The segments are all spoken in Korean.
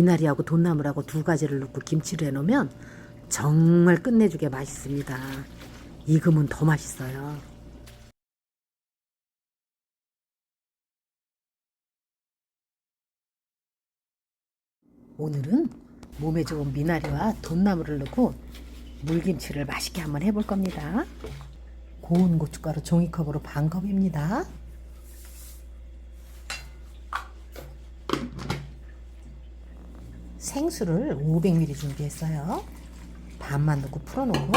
미나리하고 돈나물하고 두 가지를 넣고 김치를 해놓으면 정말 끝내주게 맛있습니다. 익으면 더 맛있어요. 오늘은 몸에 좋은 미나리와 돈나물을 넣고 물김치를 맛있게 한번 해볼 겁니다. 고운 고춧가루 종이컵으로 반 컵입니다. 생수를 500ml 준비했어요. 반만 넣고 풀어놓고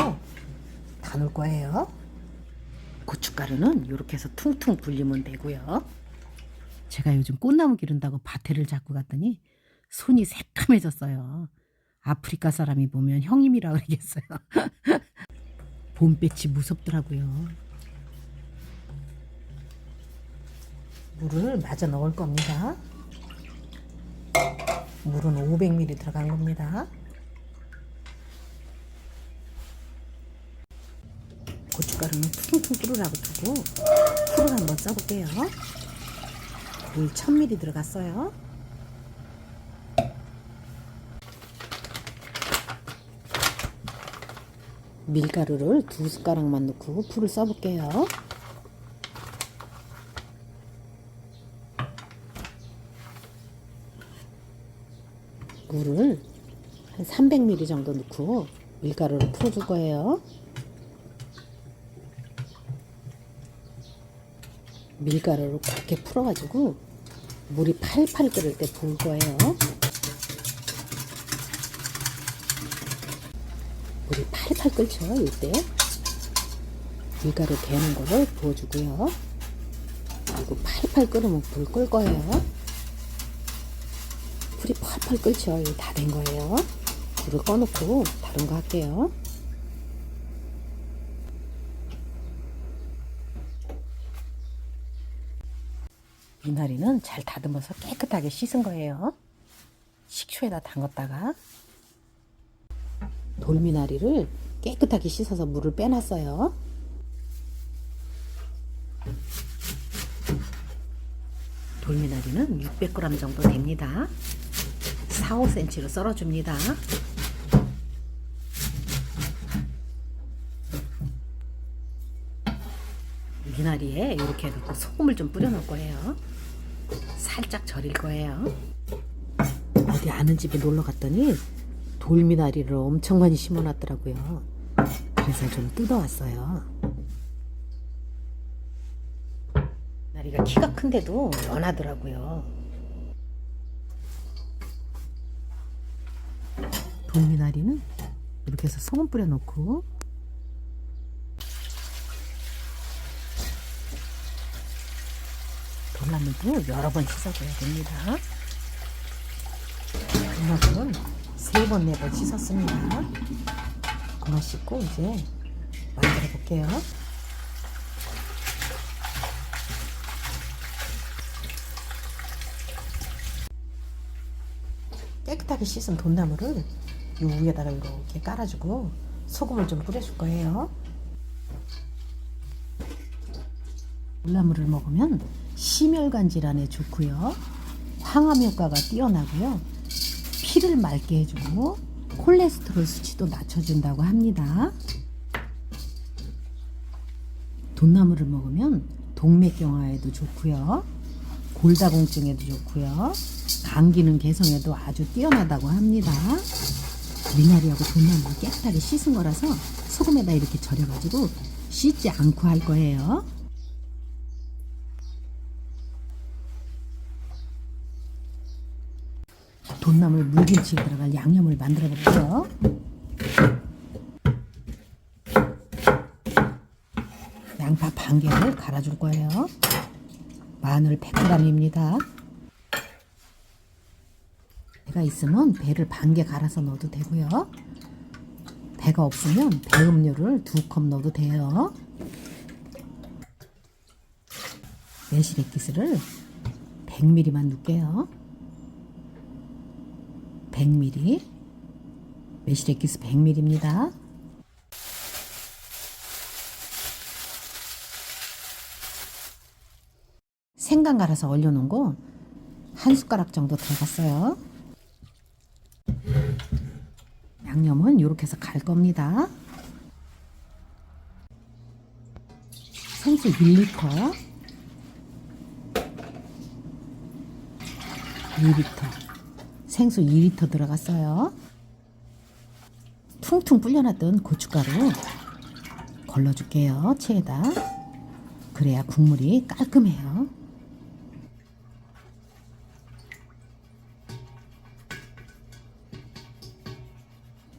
다 넣을 거예요. 고춧가루는 이렇게 해서 퉁퉁 불리면 되고요. 제가 요즘 꽃나무 기른다고 밭에를 잡고 갔더니 손이 새카매졌어요. 아프리카 사람이 보면 형님이라 그러겠어요. 봄빛이 무섭더라고요. 물을 마저 넣을 겁니다. 물은 500ml 들어간 겁니다. 고춧가루는 퉁퉁 끓으라고 두고 풀을 한번 써볼게요. 물 1000ml 들어갔어요. 밀가루를 2숟가락만 넣고 풀을 써볼게요. 물을 한 300ml 정도 넣고 밀가루를 풀어줄 거예요. 밀가루를 곱게 풀어가지고 물이 팔팔 끓을 때 부을 거예요. 물이 팔팔 끓죠. 이때 밀가루 되는 거를 부어주고요. 그리고 팔팔 끓으면 불 끌 거예요. 불이 팔팔 끓죠. 이거 다 된 거예요. 불을 꺼놓고 다른 거 할게요. 미나리는 잘 다듬어서 깨끗하게 씻은 거예요. 식초에다 담갔다가 돌미나리를 깨끗하게 씻어서 물을 빼놨어요. 돌미나리는 600g 정도 됩니다. 4, 5cm로 썰어줍니다. 미나리에 이렇게 해서 소금을 좀 뿌려 놓을 거예요. 살짝 절일 거예요. 어디 아는 집에 놀러 갔더니 돌미나리를 엄청 많이 심어 놨더라고요. 그래서 좀 뜯어왔어요. 미나리가 키가 큰데도 연하더라고요. 돌미나리는 이렇게 해서 소금 뿌려 놓고 돌나물도 여러 번 씻어줘야 됩니다. 그만큼은 3번, 4번 씻었습니다. 그만 씻고 이제 만들어 볼게요. 깨끗하게 씻은 돈나물을 이 위에다가 이렇게 깔아주고 소금을 좀 뿌려줄 거예요. 돌나물을 먹으면 심혈관 질환에 좋고요. 항암 효과가 뛰어나고요. 피를 맑게 해주고 콜레스테롤 수치도 낮춰준다고 합니다. 돈나물을 먹으면 동맥경화에도 좋고요. 골다공증에도 좋고요. 간 기능 개선에도 아주 뛰어나다고 합니다. 미나리하고 돈나물 깨끗하게 씻은 거라서 소금에다 이렇게 절여가지고 씻지 않고 할 거예요. 돈나물 물김치에 들어갈 양념을 만들어 볼게요. 양파 반 개를 갈아줄 거예요. 마늘 100g입니다. 배가 있으면 배를 반 개 갈아서 넣어도 되고요. 배가 없으면 배음료를 2컵 넣어도 돼요. 매실액기스를 100ml만 넣을게요. 100ml 매실액기스 100ml입니다. 생강 갈아서 얼려놓은 거 한 숟가락 정도 들어갔어요. 양념은 이렇게 해서 갈 겁니다. 생수 1리터, 2리터, 생수 2리터 들어갔어요. 퉁퉁 불려놨던 고춧가루 걸러줄게요. 체에다. 그래야 국물이 깔끔해요.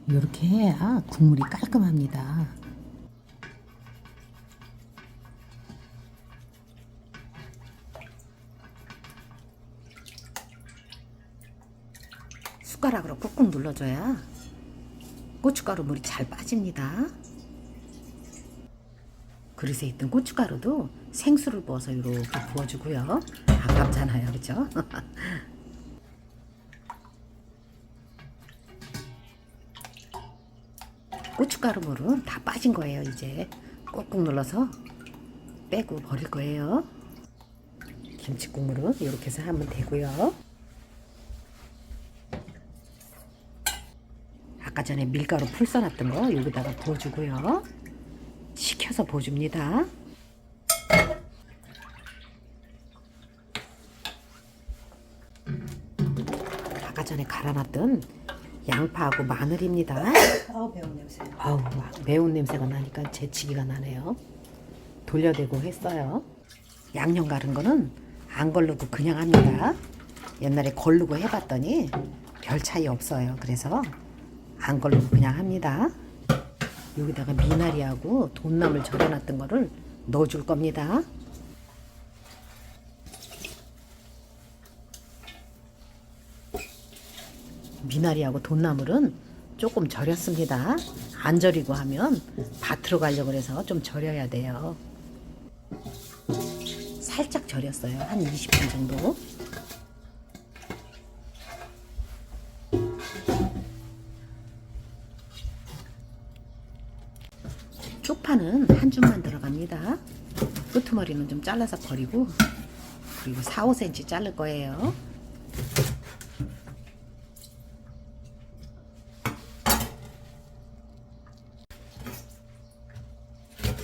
이렇게 해야 국물이 깔끔합니다. 숟가락으로 꾹꾹 눌러줘야 고춧가루 물이 잘 빠집니다. 그릇에 있던 고춧가루도 생수를 부어서 이렇게 부어주고요. 아깝잖아요, 그죠? 고춧가루 물은 다 빠진 거예요. 이제 꾹꾹 눌러서 빼고 버릴 거예요. 김치 국물은 이렇게 해서 하면 되고요. 아까 전에 밀가루 풀 써놨던 거 여기다가 부어주고요. 식혀서 부어줍니다. 아까 전에 갈아놨던 양파하고 마늘입니다. 매운 냄새. 아우, 매운 냄새가 나니까 재치기가 나네요. 돌려대고 했어요. 양념 갈은 거는 안 걸르고 그냥 합니다. 옛날에 걸르고 해봤더니 별 차이 없어요. 그래서 안 걸르고 그냥 합니다. 여기다가 미나리하고 돈나물 절여놨던 거를 넣어줄 겁니다. 미나리하고 돈나물은 조금 절였습니다. 안 절이고 하면 밭으로 가려고 해서 좀 절여야 돼요. 살짝 절였어요. 한 20분 정도. 쪽파는 한 줌만 들어갑니다. 끄트머리는 좀 잘라서 버리고, 그리고 4, 5cm 자를 거예요.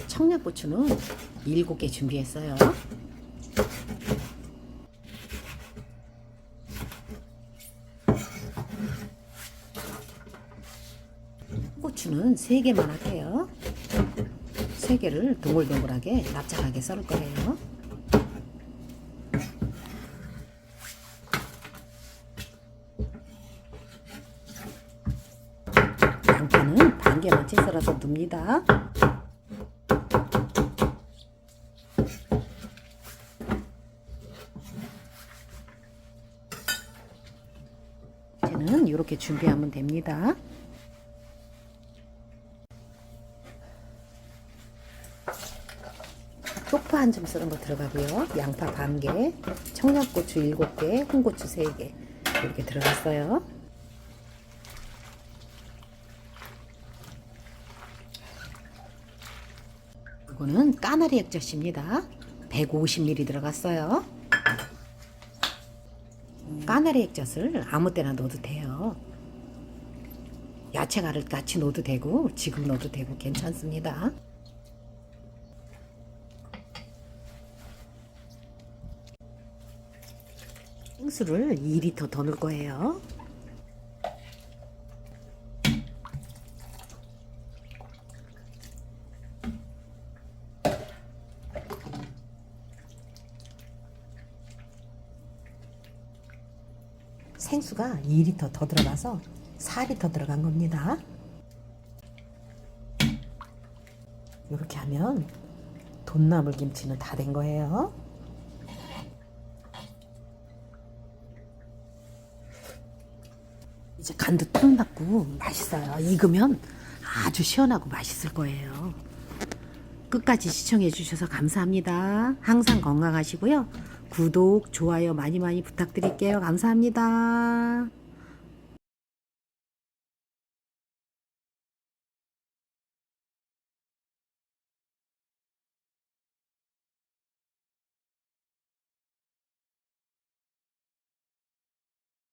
청양고추는 7개 준비했어요. 고추는 3개만 할게요. 3개를 동글동글하게 납작하게 썰을 거예요. 양파는 반개만 썰어서 넣습니다. 이제는 이렇게 준비하면 됩니다. 쪽파 한 줌 썰은 거 들어가고요. 양파 반개, 청양고추 7개, 홍고추 3개 이렇게 들어갔어요. 이거는 까나리 액젓입니다. 150ml 들어갔어요. 까나리 액젓을 아무 때나 넣어도 돼요. 야채가를 같이 넣어도 되고 지금 넣어도 되고 괜찮습니다. 생수를 2리터 더 넣을 거예요. 생수가 2리터 더 들어가서 4리터 들어간 겁니다. 이렇게 하면 돈나물 김치는 다 된 거예요. 이제 간도 딱 맞고 맛있어요. 익으면 아주 시원하고 맛있을 거예요. 끝까지 시청해 주셔서 감사합니다. 항상 건강하시고요. 구독, 좋아요 많이 많이 부탁드릴게요. 감사합니다.